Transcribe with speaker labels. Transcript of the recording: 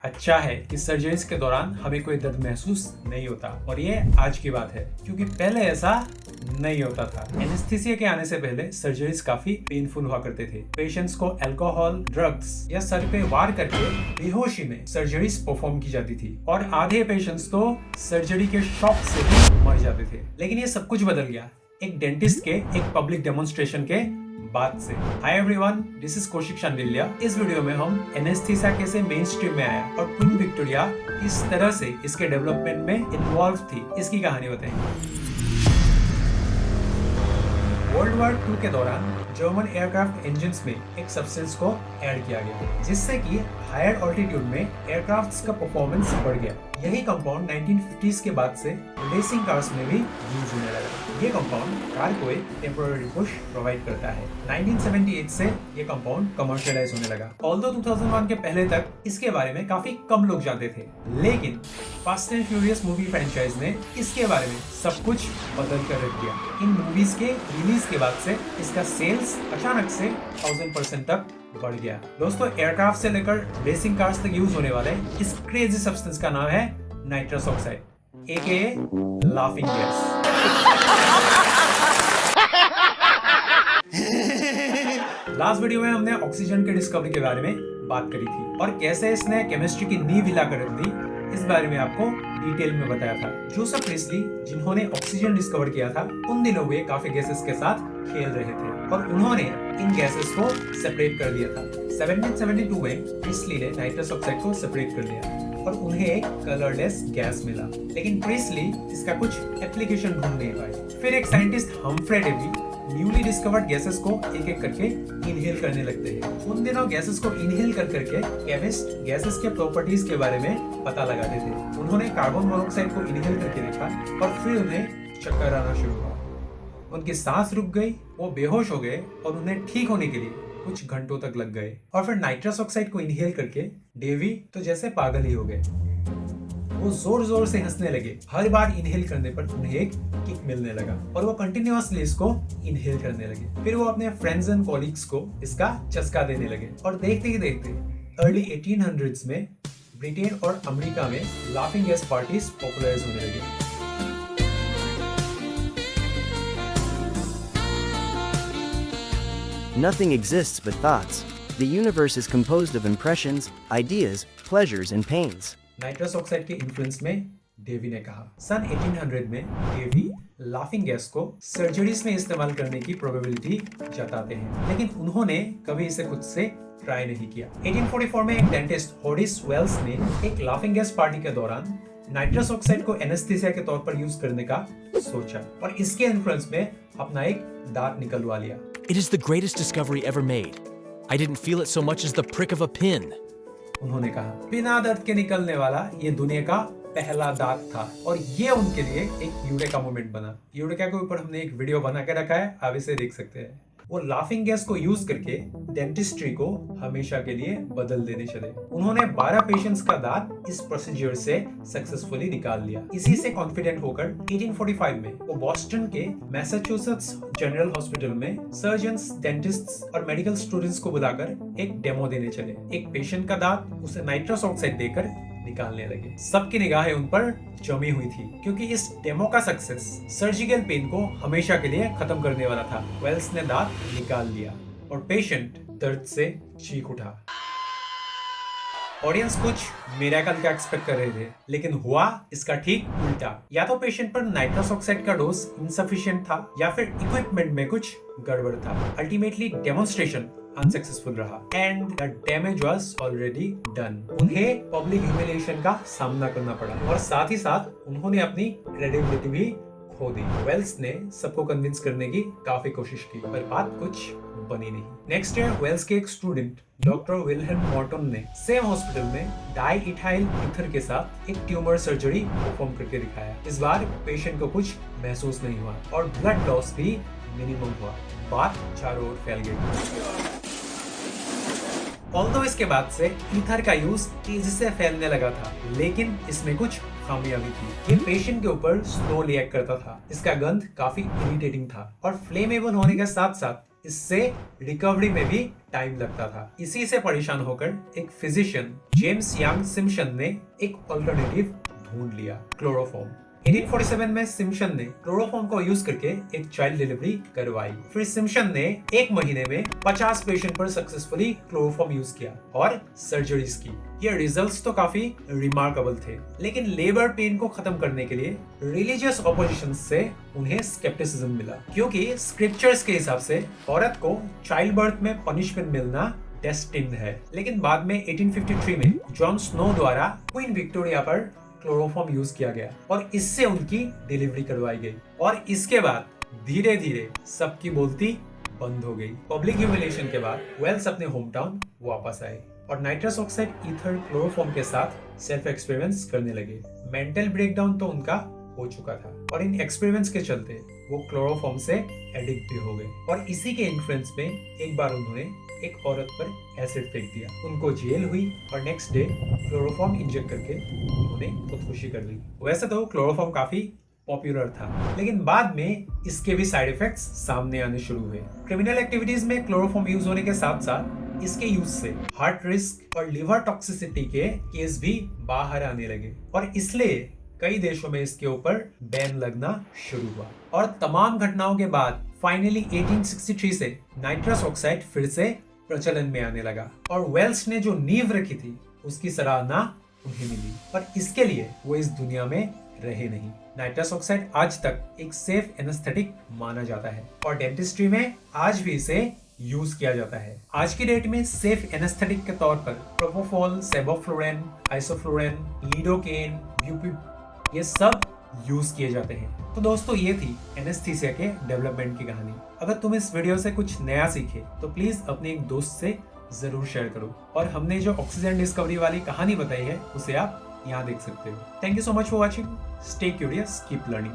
Speaker 1: अच्छा है कि सर्जरीज के दौरान हमें कोई दर्द महसूस नहीं होता और ये आज की बात है, क्योंकि पहले ऐसा नहीं होता था। एनेस्थीसिया के आने से पहले सर्जरीज काफी पेनफुल हुआ करते थे। पेशेंट्स को अल्कोहल, ड्रग्स या सर पे वार करके बेहोशी में सर्जरीज परफॉर्म की जाती थी और आधे पेशेंट्स तो सर्जरी के शॉक से भी मर जाते थे। लेकिन ये सब कुछ बदल गया एक डेंटिस्ट के एक पब्लिक डेमोन्स्ट्रेशन के बात से। Hi everyone, this is Kaushik Shandilya. इस वीडियो में हम एनेस्थीसिया कैसे मेन स्ट्रीम में आया और क्वीन विक्टोरिया किस तरह से इसके डेवलपमेंट में इन्वॉल्व थी, इसकी कहानी बताएंगे। वर्ल्ड वॉर 2 के दौरान जर्मन एयरक्राफ्ट इंजन्स में एक सब्सटेंस को ऐड किया गया, जिससे कि हायर ऑल्टीट्यूड में एयरक्राफ्ट्स का परफॉर्मेंस बढ़ गया। यही कंपाउंड 1950s के बाद से रेसिंग कार्स में भी यूज होने लगा। ये कंपाउंड कार को एक टेम्पोररी पुश प्रोवाइड करता है। 1978 से ये कंपाउंड कमर्शियलाइज होने लगा। ऑल्दो 2001 के पहले तक इसके बारे में काफी कम लोग जानते थे, लेकिन fast and furious movie franchise ने इसके बारे में सब कुछ बदल कर रख दिया। इन मूवीज के रिलीज के बाद से इसका सेल्स अचानक से 1000% तक बढ़ गया। दोस्तों, एयरक्राफ्ट से लेकर रेसिंग कार्स तक यूज होने वाले इस क्रेजी सब्सटेंस का नाम है nitrous oxide, AKA laughing gas. Last video में हमने ऑक्सीजन के डिस्कवरी के बारे में बात करी थी और कैसे इसने केमिस्ट्री की नींव हिलाकर रख दी, इस बारे में आपको डिटेल में बताया था। जोसेफ प्रिस्ली, जिन्होंने ऑक्सीजन डिस्कवर किया था, उन दिनों वे काफी गैसेस के साथ खेल रहे थे और उन्होंने इन गैसेस को सेपरेट कर दिया था। 1772 में प्रिस्ली ने नाइट्रस ऑक्साइड को सेपरेट कर दिया और उन्हें एक कलरलेस गैस मिला, लेकिन प्रिस्ली इसका कुछ एप्लीकेशन ढूंढ नहीं पाए। फिर एक scientist Humphry Davy newly discovered gases को एक एक करके इनहेल करने लगते हैं। उन दिनों गैसेस को इनहेल कर करके केमिस्ट गैसेस के प्रॉपर्टीज के बारे में पता लगाते थे। उन्होंने कार्बन मोनोऑक्साइड को इनहेल करके देखा और फिर उन्हें चक्कर आना शुरू हुआ। उनकी सांस रुक गई, वो बेहोश हो गए और उन्हें ठीक होने के लिए कुछ घंटों तक लग गए। और फिर नाइट्रस ऑक्साइड को इनहेल करके डेवी तो जैसे पागल ही हो गए। वो जोर जोर से हंसने लगे। हर बार इनहेल करने पर उन्हें एक किक मिलने लगा और वो कंटिन्यूअसली इसको इनहेल करने लगे। फिर वो अपने फ्रेंड्स एंड कॉलीग्स को इसका चस्का देने लगे और देखते ही देखते अर्ली 1800s में ब्रिटेन और अमेरिका में लाफिंग गैस पार्टीज पॉपुलराइज होने लगे।
Speaker 2: Nothing exists but thoughts. The universe is composed of impressions, ideas, pleasures, and pains.
Speaker 1: Nitrous oxide के इन्फ्लुएंस में डेवी ने कहा। सन 1800 में डेवी लाफिंग गैस को सर्जरीज में इस्तेमाल करने की प्रोबेबिलिटी जताते हैं, लेकिन उन्होंने कभी इसे खुद से ट्राई नहीं किया। 1844 में एक डेंटिस्ट होरिस वेल्स ने एक लाफिंग गैस पार्टी के दौरान नाइट्रस ऑक्साइड को एनेस्थीसिया के तौर पर यूज करने का सोचा और इसके इन्फ्लुएंस में अपना एक दांत निकलवा लिया।
Speaker 3: It is the greatest discovery ever made. I didn't feel it so much as the prick of a pin.
Speaker 1: उन्होंने कहा, बिना दर्द के निकलने वाला ये दुनिया का पहला दांत था और ये उनके लिए एक यूरेका मोमेंट बना। यूरेका के ऊपर हमने एक वीडियो बना के रखा है, आप इसे देख सकते हैं। वो लाफिंग गैस को यूज करके डेंटिस्ट्री को हमेशा के लिए बदल देने चले। उन्होंने 12 पेशेंट्स का दांत इस प्रोसीजर से सक्सेसफुली निकाल लिया। इसी से कॉन्फिडेंट होकर 1845 में वो बॉस्टन के मैसाचुसेट्स जनरल हॉस्पिटल में सर्जन्स, डेंटिस्ट्स और मेडिकल स्टूडेंट्स को बुलाकर एक डेमो देने चले। एक पेशेंट का दांत उसे नाइट्रस ऑक्साइड देकर निकालने लगे। सबकी निगाहें उन पर जमी हुई थी, क्योंकि इस डेमो का सक्सेस सर्जिकल पेन को हमेशा के लिए खत्म करने वाला था। वेल्स ने दांत निकाल लिया और पेशेंट दर्द से चीख उठा। ऑडियंस कुछ मिरेकल का एक्सपेक्ट कर रहे थे, लेकिन हुआ इसका ठीक उल्टा। या तो पेशेंट पर नाइट्रस ऑक्साइड का डोज इनसफिशिएंट था या फिर इक्विपमेंट में कुछ गड़बड़ था। अल्टीमेटली डेमोन्स्ट्रेशन अनसक्सेसफुल रहा and the damage was already done. उन्हें पब्लिक ह्यूमिलिएशन का सामना करना पड़ा और साथ ही साथ उन्होंने अपनी क्रेडिबिलिटी भी खो दी। वेल्स ने सबको कन्विंस करने की काफी कोशिश की, पर बात कुछ बनी नहीं। नेक्स्ट ईयर वेल्स के एक स्टूडेंट डॉक्टर विल्हेल्म मॉर्टन ने सेम हॉस्पिटल में डाई इथाइल ईथर के साथ एक ट्यूमर सर्जरी परफॉर्म करके दिखाया। इस बार पेशेंट को कुछ महसूस नहीं हुआ और ब्लड लॉस भी मिनिमम हुआ। बात चारों ओर फैल गई। ऑल्दो इसके बाद से ईथर का यूज तेजी से फैलने लगा था, लेकिन इसमें कुछ खामियां भी थी। ये पेशेंट के ऊपर स्लो रिएक्ट करता था, इसका गंध काफी इरिटेटिंग था और फ्लेमेबल होने के साथ साथ इससे रिकवरी में भी टाइम लगता था। इसी से परेशान होकर एक फिजिशियन जेम्स यांग सिम्पसन ने एक ऑल्टरनेटिव ढूंढ लिया, क्लोरोफॉर्म। 1847 में सिम्पसन ने क्लोरोफॉर्म को यूज करके एक चाइल्ड डिलीवरी करवाई। फिर सिम्पसन ने 1 महीने में 50 पेशेंट पर सक्सेसफुली क्लोरोफॉर्म यूज किया और सर्जरीज की। ये रिजल्ट्स तो काफी रिमार्केबल थे, लेकिन लेबर पेन को खत्म करने के लिए रिलीजियस ऑपोजिशन से उन्हें स्केप्टिसिज्म मिला, क्योंकि स्क्रिप्चर्स के हिसाब से औरत को चाइल्ड बर्थ में पनिशमेंट मिलना डेस्टिन्ड है। लेकिन बाद में 1853 में जॉन स्नो द्वारा क्वीन विक्टोरिया पर क्लोरोफॉर्म यूज किया गया और इससे उनकी डिलीवरी करवाई गई। और इसके बाद धीरे धीरे सबकी बोलती बंद हो गई। पब्लिक ह्यूमिलिएशन के बाद वेल्स अपने होम टाउन वापस आए और नाइट्रस ऑक्साइड ईथर क्लोरोफॉर्म के साथ सेल्फ एक्सपेरिमेंट्स करने लगे। मेंटल ब्रेकडाउन तो उनका हो चुका था और इन एक्सपेरिमेंट्स के चलते वो क्लोरोफॉर्म से एडिक्ट भी हो गए। और इसी के इन्फ्लुएंस में एक बार उन्होंने एक औरत पर एसिड फेंक दिया, उनको जेल हुई और नेक्स्ट डे क्लोरोफॉर्म इंजेक्ट करके उन्होंने खुदकुशी कर ली। वैसे तो क्लोरोफॉर्म काफी पॉपुलर था, लेकिन बाद में इसके भी साइड इफेक्ट्स सामने आने शुरू हुए। क्रिमिनल एक्टिविटीज में क्लोरोफॉर्म यूज होने के साथ साथ इसके यूज से हार्ट रिस्क और लिवर टॉक्सिसिटी के केस भी बाहर आने लगे और इसलिए कई देशों में इसके ऊपर बैन लगना शुरू हुआ। और तमाम घटनाओं के बाद फाइनली 1863 से नाइट्रस ऑक्साइड फिर से प्रचलन में आने लगा और वेल्स ने जो नींव रखी थी उसकी सराहना उन्हें मिली, पर इसके लिए वो इस दुनिया में रहे नहीं। नाइट्रस ऑक्साइड आज तक एक सेफ एनेस्थेटिक माना जाता है और डेंटिस्ट्री में आज भी इसे यूज किया जाता है। आज की डेट में सेफ एनेस्थेटिक के तौर पर प्रोपोफॉल, सेवोफ्लोरेन, आइसोफ्लोरेन, लिडोकेन, ब्यूपिप ये सब यूज किए जाते हैं। तो दोस्तों ये थी एनेस्थीसिया के डेवलपमेंट की कहानी। अगर तुम इस वीडियो से कुछ नया सीखे तो प्लीज अपने एक दोस्त से जरूर शेयर करो और हमने जो ऑक्सीजन डिस्कवरी वाली कहानी बताई है उसे आप यहाँ देख सकते हो। Thank you so much for watching. Stay curious, keep learning.